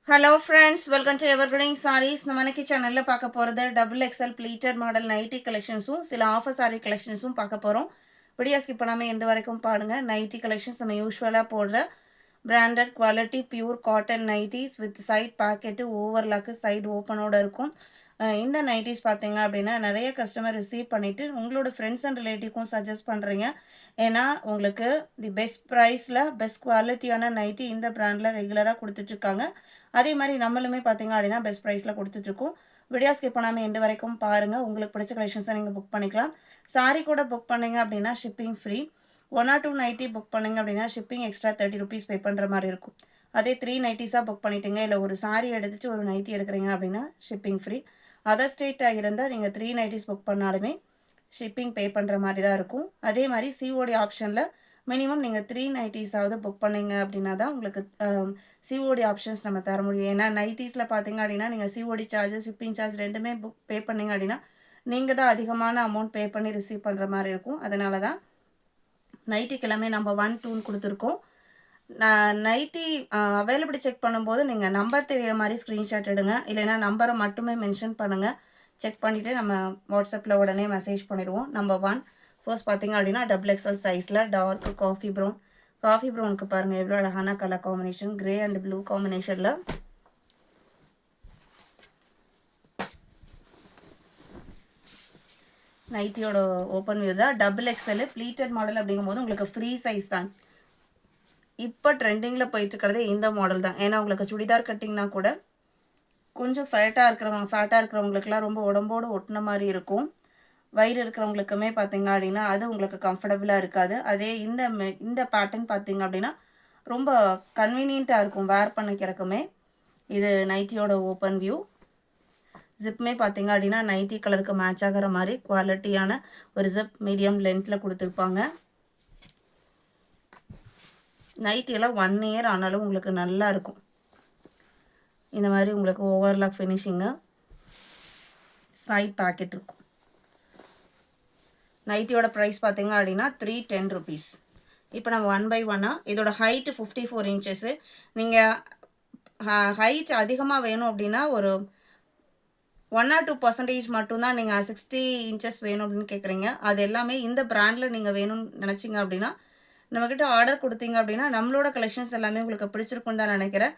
Hello friends, welcome to Evergreen Sarees. நம்ம இன்னைக்கு சேனல்ல பார்க்க போறது double XL pleated model nighty கலெக்ஷன்ஸும் சில ஆஃபர் சாரி கலெக்ஷன்ஸும் பார்க்க போறோம். வீடியோ ஸ்கிப் பண்ணாம எண்ட் வரைக்கும் பாருங்க. நைட்டி கலெக்ஷன்ஸ் நம்ம யூசுவலா போடுற branded quality pure cotton nighties with side pocket overlock side ஓப்பனோட இருக்கும். இந்த நைட்டிஸ் பார்த்தீங்க அப்படின்னா நிறைய கஸ்டமர் ரிசீவ் பண்ணிவிட்டு உங்களோட ஃப்ரெண்ட்ஸ் அண்ட் ரிலேட்டிவ்க்கும் சஜஸ்ட் பண்ணுறீங்க. ஏன்னா உங்களுக்கு தி பெஸ்ட் ப்ரைஸில் பெஸ்ட் குவாலிட்டியான நைட்டி இந்த ப்ராண்டில் ரெகுலராக கொடுத்துட்ருக்காங்க. அதே மாதிரி நம்மளுமே பார்த்தீங்க அப்படின்னா பெஸ்ட் ப்ரைஸில் கொடுத்துட்ருக்கோம். வீடியோ ஸ்கிப் பண்ணாமல் எண்டு வரைக்கும் பாருங்கள். உங்களுக்கு பிடிச்ச கலெக்ஷன்ஸை நீங்கள் புக் பண்ணிக்கலாம். சாரீ கூட புக் பண்ணிங்க அப்படின்னா shipping free. 1 or 2 nightie book பண்ணிங்க அப்படின்னா ஷிப்பிங் எக்ஸ்ட்ரா 30 rupees பே பண்ணுற மாதிரி இருக்கும். அதே 3 நைட்டிஸாக புக் பண்ணிட்டீங்க இல்லை ஒரு சாரீ எடுத்துகிட்டு ஒரு நைட்டி எடுக்கிறீங்க அப்படின்னா ஷிப்பிங் ஃப்ரீ. அதர் ஸ்டேட்டாக இருந்தால் நீங்கள் 3 நைட்டிஸ் புக் பண்ணாலுமே ஷிப்பிங் பே பண்ணுற மாதிரி தான் இருக்கும். அதே மாதிரி சிஓடி ஆப்ஷனில் மினிமம் நீங்கள் 3 நைட்டிஸாவது புக் பண்ணிங்க அப்படின்னா தான் உங்களுக்கு சிஓடி ஆப்ஷன்ஸ் நம்ம தர முடியும். ஏன்னா நைட்டிஸில் பார்த்தீங்க அப்படின்னா நீங்கள் சிஓடி சார்ஜஸ் ஷிப்பிங் சார்ஜ் ரெண்டுமே புக் பே பண்ணிங்க அப்படின்னா நீங்கள் தான் அதிகமான அமௌண்ட் பே பண்ணி ரிசீவ் பண்ணுற மாதிரி இருக்கும். அதனால தான் நைட்டிக்கு எல்லாமே நம்ம 1, 2 கொடுத்துருக்கோம். நைட்டி அவைலபிலிட்டி செக் பண்ணும்போது நீங்கள் நம்பர் தெரிகிற மாதிரி ஸ்க்ரீன்ஷாட் எடுங்க. இல்லைன்னா நம்பரை மட்டுமே மென்ஷன் பண்ணுங்கள். செக் பண்ணிவிட்டு நம்ம வாட்ஸ்அப்பில் உடனே மெசேஜ் பண்ணிடுவோம். நம்பர் 1 ஃபர்ஸ்ட் பார்த்தீங்க அப்படின்னா டபுள் எக்ஸ்எல் சைஸில் டார்க் காஃபி ப்ரௌனுக்கு பாருங்கள் எவ்வளோ அழகான colour combination. Grey and blue காம்பினேஷனில் நைட்டியோட ஓப்பன் வியூ தான். டபுள் எக்ஸ்எல் ப்ளீட்டட் மாடல் அப்படிங்கும்போது உங்களுக்கு ஃப்ரீ சைஸ் தான். இப்போ ட்ரெண்டிங்கில் போயிட்டு இருக்கிறதே இந்த மாடல் தான். ஏன்னா உங்களுக்கு சுடிதார் கட்டிங்னா கூட கொஞ்சம் ஃபேட்டாக இருக்கிறவங்களுக்குலாம் ரொம்ப உடம்போடு ஒட்டின மாதிரி இருக்கும். வயிறு இருக்கிறவங்களுக்குமே பார்த்தீங்க அப்படின்னா அது உங்களுக்கு கம்ஃபர்டபுளாக இருக்காது. அதே இந்த பேட்டர்ன் பார்த்தீங்க அப்படின்னா ரொம்ப கன்வீனியண்ட்டாக இருக்கும் வேர் பண்ணிக்கிறக்குமே. இது நைட்டியோட ஓப்பன் வியூ. ஜிப்புமே பார்த்தீங்க அப்படின்னா நைட்டி கலருக்கு மேட்ச் ஆகிற மாதிரி குவாலிட்டியான ஒரு ஜிப் மீடியம் லென்த்தில் கொடுத்துருப்பாங்க. நைட்டியெல்லாம் 1 year ஆனாலும் உங்களுக்கு நல்லா இருக்கும். இந்த மாதிரி உங்களுக்கு ஓவர்லாக் ஃபினிஷிங்கு சைட் பாக்கெட் இருக்கும். நைட்டியோட ப்ரைஸ் பார்த்தீங்க அப்படின்னா 310 rupees. இப்போ நம்ம 1 by 1 இதோட ஹைட்டு 54 inches. நீங்கள் ஹைட் அதிகமாக வேணும் அப்படின்னா ஒரு 1 or 2% மட்டும்தான் நீங்கள் 60 inches வேணும் அப்படின்னு கேட்குறீங்க. அது எல்லாமே இந்த பிராண்டில் நீங்கள் வேணும்னு நினச்சிங்க அப்படின்னா நம்மக்கிட்ட ஆர்டர் கொடுத்தீங்க அப்படின்னா நம்மளோட கலெக்ஷன்ஸ் எல்லாமே உங்களுக்கு பிடிச்சிருக்குன்னு தான் நினைக்கிறேன்.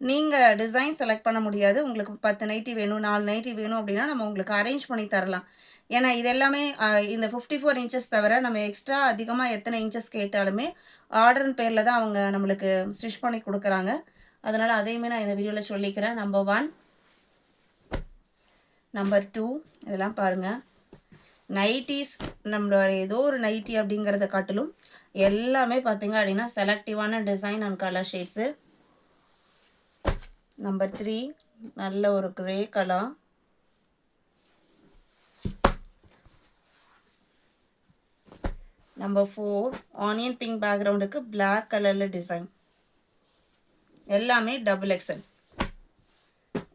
நீங்கள் டிசைன் செலக்ட் பண்ண முடியாது. உங்களுக்கு 10 நைட்டி வேணும் 4 நைட்டி வேணும் அப்படின்னா நம்ம உங்களுக்கு அரேஞ்ச் பண்ணி தரலாம். ஏன்னா இது எல்லாமே இந்த 54 inches தவிர நம்ம எக்ஸ்ட்ரா அதிகமாக எத்தனை இன்ச்சஸ் கேட்டாலுமே ஆர்டர்னு பேரில் தான் அவங்க நம்மளுக்கு ஸ்டிச் பண்ணி கொடுக்குறாங்க. அதனால் அதையுமே நான் இந்த வீடியோவில் சொல்லிக்கிறேன். நம்பர் 1, நம்பர் 2 இதெல்லாம் பாருங்கள். நைட்டிஸ் நம்மளோட ஏதோ ஒரு நைட்டி அப்படிங்கிறத காட்டிலும் எல்லாமே பார்த்தீங்க அப்படின்னா செலக்டிவான design and colour shades. Number 3 நல்ல ஒரு grey colour. Number 4 onion pink பேக்ரவுண்டுக்கு பிளாக் கலரில் டிசைன். எல்லாமே டபுள் எக்ஸ்எல்.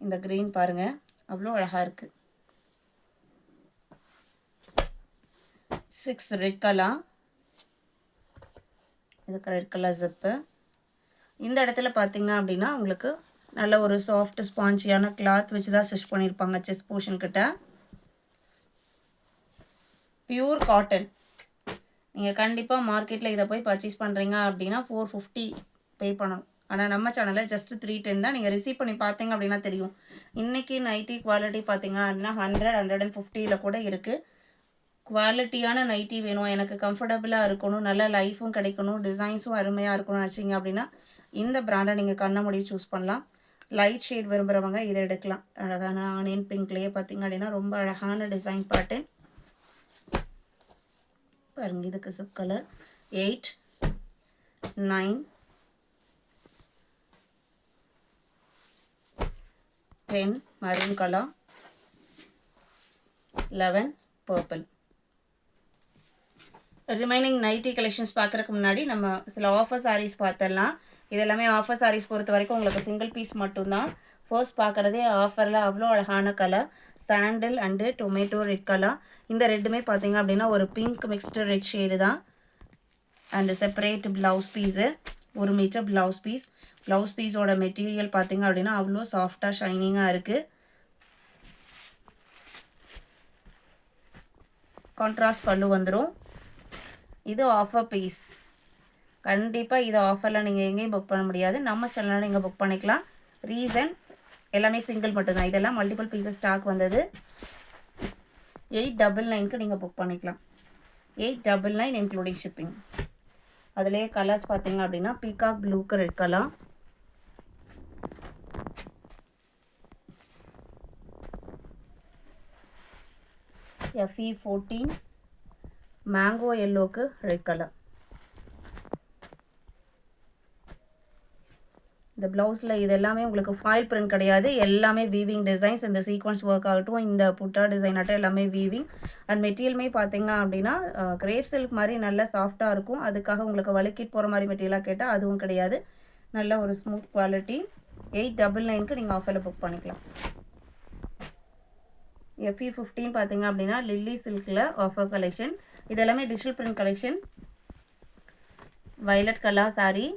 இந்த க்ரீன் பாருங்கள் அவ்வளோ அழகாக இருக்குது. 6 ரெட் கலர். இதுக்கு ரெட் கலர் ஜிப்பு. இந்த இடத்துல பார்த்தீங்க அப்படின்னா உங்களுக்கு நல்ல ஒரு சாஃப்ட் ஸ்பான்ஜியான கிளாத் வச்சு தான் ஸ்டிச் பண்ணியிருப்பாங்க. செஸ்ட் போர்ஷன் கிட்ட பியூர் காட்டன். நீங்கள் கண்டிப்பாக மார்க்கெட்டில் இதை போய் பர்ச்சேஸ் பண்ணுறீங்க அப்படின்னா 450 பே பண்ணணும். ஆனால் நம்ம சேனலில் ஜஸ்ட் 310 தான். நீங்கள் ரிசீவ் பண்ணி பார்த்தீங்க அப்படின்னா தெரியும். இன்றைக்கி நைட்டி குவாலிட்டி பார்த்தீங்க அப்படின்னா 100, 150 கூட இருக்குது. குவாலிட்டியான நைட்டி வேணும், எனக்கு கம்ஃபர்டபுளாக இருக்கணும், நல்ல லைஃபும் கிடைக்கணும், டிசைன்ஸும் அருமையாக இருக்கணும்னு நினச்சிங்க அப்படின்னா இந்த பிராண்டை நீங்கள் கண்ண மூடி சூஸ் பண்ணலாம். லைட் ஷேட் விரும்புகிறவங்க இதை எடுக்கலாம். அழகான ஆனியன் பிங்க்லேயே பார்த்தீங்க அப்படின்னா ரொம்ப அழகான டிசைன் பேட்டர்ன் பாருங்க. இதுக்கு chip colour 8, 9, 10 maroon colour, 11 purple. Remaining nightie collections பார்க்குறதுக்கு முன்னாடி நம்ம சில ஆஃபர் சாரீஸ் பார்த்துடலாம். இது எல்லாமே ஆஃபர் சாரீஸ் பொறுத்த வரைக்கும் உங்களுக்கு சிங்கிள் பீஸ் மட்டும்தான். ஃபர்ஸ்ட் பார்க்குறதே ஆஃபரில் அவ்வளோ அழகான கலர் சாண்டில் அண்டு டொமேட்டோ ரெட் கலர். இந்த ரெட்டுமே பார்த்தீங்க அப்படின்னா ஒரு பிங்க் மிக்ஸ்டு ரெட் ஷேடு தான். And separate blouse piece 1 metre blouse piece. Blouse பீஸோட மெட்டீரியல் பார்த்தீங்க அப்படின்னா அவ்வளோ சாஃப்டாக ஷைனிங்காக இருக்குது. கான்ட்ராஸ்ட் பல்லு வந்துடும். இது ஆஃபர் பீஸ். கண்டிப்பாக இது ஆஃபரில் நீங்கள் எங்கேயும் புக் பண்ண முடியாது. நம்ம சேனலில் நீங்கள் புக் பண்ணிக்கலாம். ரீசன் எல்லாமே சிங்கிள் மட்டும்தான். இதெல்லாம் மல்டிபிள் பீசஸ் ஸ்டாக் வந்தது. 899க்கு நீங்கள் புக் பண்ணிக்கலாம். 899 இன்க்ளூடிங் ஷிப்பிங். அதிலே கலர்ஸ் பார்த்தீங்க அப்படின்னா பீகாக் ப்ளூக்கு ரெட் கலர், FE14 மேங்கோ எல்லோக்கு ரெட் கலர். இந்த ப்ளவுஸில் இது எல்லாமே உங்களுக்கு ஃபாயில் பிரிண்ட் கிடையாது, எல்லாமே வீவிங் டிசைன்ஸ். இந்த சீக்வன்ஸ் ஒர்க் ஆகட்டும், இந்த புட்டா டிசைன் ஆகட்டும், எல்லாமே வீவிங். அண்ட் மெட்டீரியலுமே பார்த்தீங்க அப்படின்னா கிரேப் சில்க் மாதிரி நல்லா சாஃப்டாக இருக்கும். அதுக்காக உங்களுக்கு வலிக்கிட்டு போகிற மாதிரி மெட்டீரியலாக கேட்டால் அதுவும் கிடையாது. நல்ல ஒரு ஸ்மூத் குவாலிட்டி. 899க்கு நீங்கள் ஆஃபரில் புக் பண்ணிக்கலாம். FE15 பார்த்தீங்க அப்படின்னா லில்லி சில்கில் ஆஃபர் கலெக்ஷன். இது எல்லாமே digital print collection. Violet colour sari,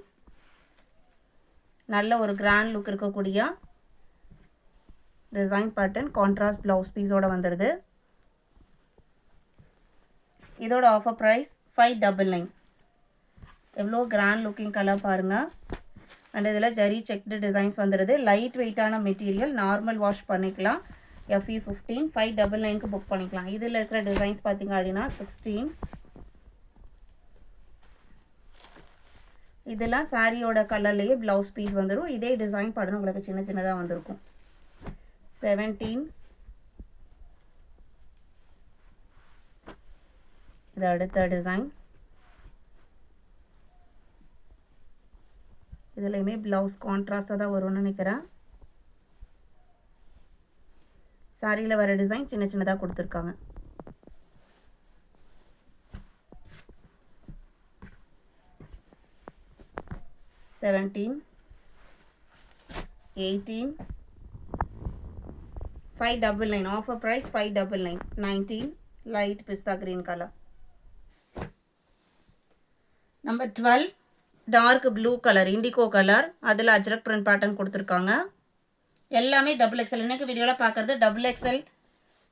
நல்ல ஒரு கிராண்ட் லுக் இருக்கக்கூடிய டிசைன் பேட்டர்ன். கான்ட்ராஸ்ட் ப்ளவுஸ் பீஸோட வந்துடுது. இதோட ஆஃபர் ப்ரைஸ் 599. எவ்வளோ கிராண்ட் லுக்கிங் கலர் பாருங்கள். அண்ட் இதில் ஜரி செக்டு டிசைன்ஸ் வந்துடுது. லைட் வெயிட்டான மெட்டீரியல், நார்மல் வாஷ் பண்ணிக்கலாம். FE15 599க்கு புக் பண்ணிக்கலாம். இதில் இருக்கிற டிசைன்ஸ் பார்த்தீங்க அப்படின்னா 16. இதெல்லாம் சாரியோட கலர்லேயே ப்ளவுஸ் பீஸ் வந்துடும். இதே டிசைன் பாருங்க உங்களுக்கு சின்ன சின்னதாக வந்திருக்கும். 17. இது அடுத்த டிசைன். இதுலையுமே ப்ளவுஸ் கான்ட்ராஸ்டாக தான் வரும்னு நினைக்கிறேன். சாரியில் வர டிசைன் சின்ன சின்னதாக கொடுத்துருக்காங்க. $17, $18, $599. Offer price $599. $19, light pista green color. Number 12, dark blue color, indigo color. அதில் அஜ்ரக் print pattern கொடுத்துருக்காங்க. எல்லாமே XXL. இன்னைக்கு வீடியோவில் பார்க்குறது XXL.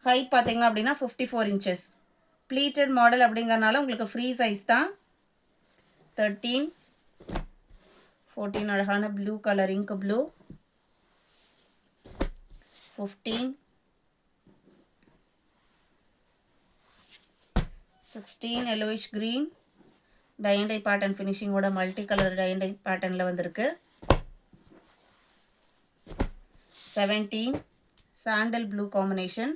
ஹைட் பார்த்தீங்க அப்படின்னா 54 inches. ப்ளீட்டட் மாடல் அப்படிங்கிறனால உங்களுக்கு ஃப்ரீ சைஸ் தான். 13, 14 அழகான blue colour, ink blue. 15, 16 yellowish green. Tie and dye pattern ஃபினிஷிங்கோட multi colour tie and dye பேட்டர்னில் வந்திருக்கு. 17, sandal blue combination.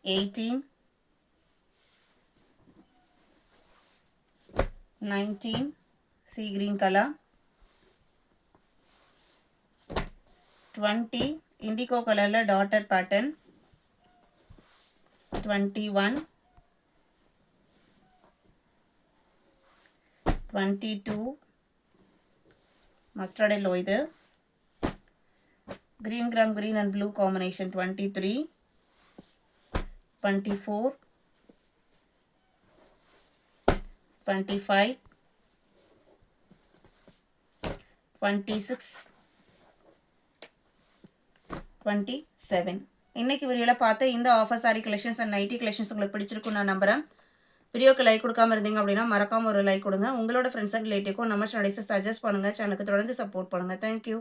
18, 19, sea green color. 20, indigo colorல dotted pattern. 21, 22, mustard yellow இது. green gram green and blue combination. 23, 24, 25, 26, 27. இன்னைக்கு வீடியோவில் பார்த்த இந்த offer sorry collections and nightie collections உங்களுக்கு பிடிச்சிருக்கும் நான் நம்புறேன். வீடியோக்கு லைக் கொடுக்காம இருந்தீங்க அப்படின்னா மறக்காம ஒரு லைக் கொடுங்க. உங்களோட ஃப்ரெண்ட்ஸ் அண்ட் ரிலேட்டிவ்க்கும் நம்ம சேனலை சஜஸ்ட் பண்ணுங்கள். சேனலுக்கு தொடர்ந்து சப்போர்ட் பண்ணுங்கள். தேங்க்யூ.